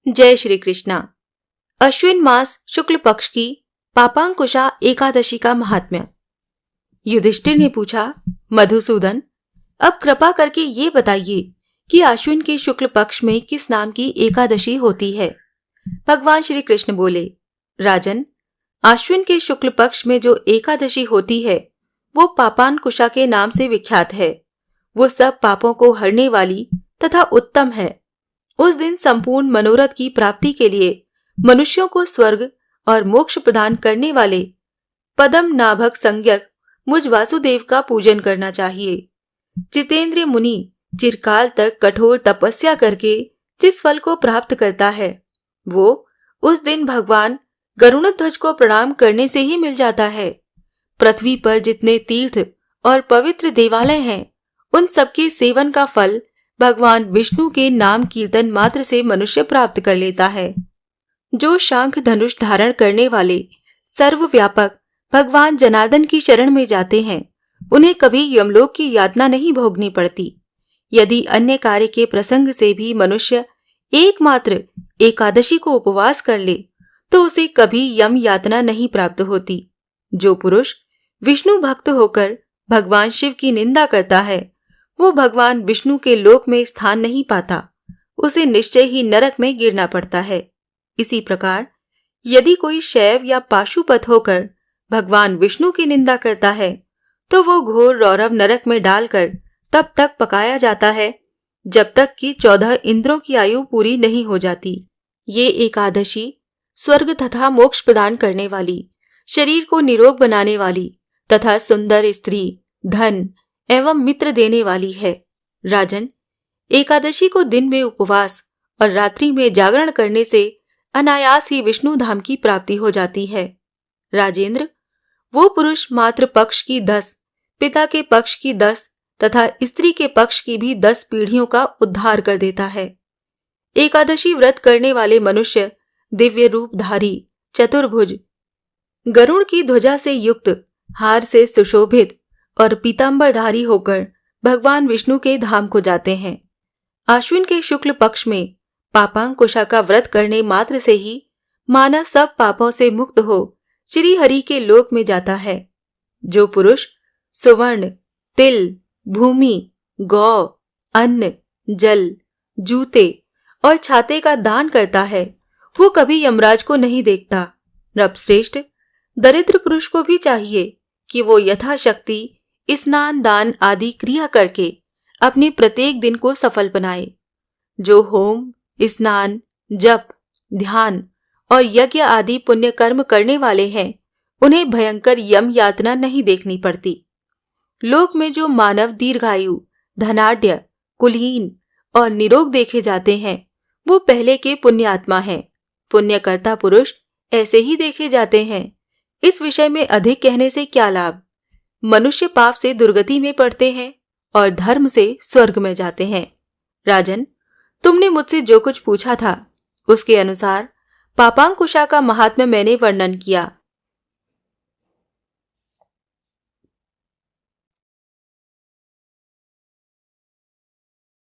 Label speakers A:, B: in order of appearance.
A: जय श्री कृष्णा। अश्विन मास शुक्ल पक्ष की पापांकुशा एकादशी का महात्म्य। युधिष्ठिर ने पूछा, मधुसूदन, अब कृपा करके ये बताइए कि अश्विन के शुक्ल पक्ष में किस नाम की एकादशी होती है। भगवान श्री कृष्ण बोले, राजन, अश्विन के शुक्ल पक्ष में जो एकादशी होती है वो पापांकुशा के नाम से विख्यात है। वो सब पापों को हरने वाली तथा उत्तम है। उस दिन संपूर्ण मनोरथ की प्राप्ति के लिए मनुष्यों को स्वर्ग और मोक्ष प्रदान करने वाले पदम नाभक संज्ञक मुझ वासुदेव का पूजन करना चाहिए। जितेंद्र मुनि चिरकाल तक कठोर तपस्या करके जिस फल को प्राप्त करता है वो उस दिन भगवान गरुड़ध्वज को प्रणाम करने से ही मिल जाता है। पृथ्वी पर जितने तीर्थ और पवित्र देवालय हैं उन सबके सेवन का फल भगवान विष्णु के नाम कीर्तन मात्र से मनुष्य प्राप्त कर लेता है। जो शांख धनुष धारण करने वाले सर्वव्यापक भगवान जनार्दन की शरण में जाते हैं उन्हें कभी यमलोक की यातना नहीं भोगनी पड़ती। यदि अन्य कार्य के प्रसंग से भी मनुष्य एकमात्र एकादशी को उपवास कर ले तो उसे कभी यम यातना नहीं प्राप्त होती। जो पुरुष विष्णु भक्त होकर भगवान शिव की निंदा करता है वो भगवान विष्णु के लोक में स्थान नहीं पाता, उसे निश्चय ही नरक में गिरना पड़ता है। इसी प्रकार यदि कोई शैव या पाशुपत होकर भगवान विष्णु की निंदा करता है तो वो घोर रौरव नरक में डालकर तब तक पकाया जाता है जब तक कि 14 इंद्रों की आयु पूरी नहीं हो जाती। ये एकादशी स्वर्ग तथा मोक्ष प्रदान करने वाली, शरीर को निरोग बनाने वाली तथा सुंदर स्त्री, धन एवं मित्र देने वाली है। राजन, एकादशी को दिन में उपवास और रात्रि में जागरण करने से अनायास ही विष्णु धाम की प्राप्ति हो जाती है। राजेंद्र, वो पुरुष मात्र पक्ष की 10, पिता के पक्ष की 10 तथा स्त्री के पक्ष की भी 10 पीढ़ियों का उद्धार कर देता है। एकादशी व्रत करने वाले मनुष्य दिव्य रूपधारी, चतुर्भुज, गरुड़ की ध्वजा से युक्त, हार से सुशोभित और पीतांबरधारी होकर भगवान विष्णु के धाम को जाते हैं। अश्विन के शुक्ल पक्ष में पापांकुशा का व्रत करने मात्र से ही मानव सब पापों से मुक्त हो श्री हरि के लोक में जाता है। जो पुरुष सुवर्ण, तिल, भूमि, गौ, अन्न, जल, जूते और छाते का दान करता है वो कभी यमराज को नहीं देखता। नृपश्रेष्ठ, दरिद्र पुरुष को भी चाहिए कि वो यथाशक्ति स्नान दान आदि क्रिया करके अपने प्रत्येक दिन को सफल बनाए। जो होम, स्नान, जप, ध्यान और यज्ञ आदि पुण्य कर्म करने वाले हैं उन्हें भयंकर यम यातना नहीं देखनी पड़ती। लोक में जो मानव दीर्घायु, धनाढ्य, कुलीन और निरोग देखे जाते हैं वो पहले के पुण्यात्मा हैं। पुण्यकर्ता पुरुष ऐसे ही देखे जाते हैं। इस विषय में अधिक कहने से क्या लाभ। मनुष्य पाप से दुर्गति में पड़ते हैं और धर्म से स्वर्ग में जाते हैं। राजन, तुमने मुझसे जो कुछ पूछा था उसके अनुसार पापांकुशा का महात्म्य मैंने वर्णन किया।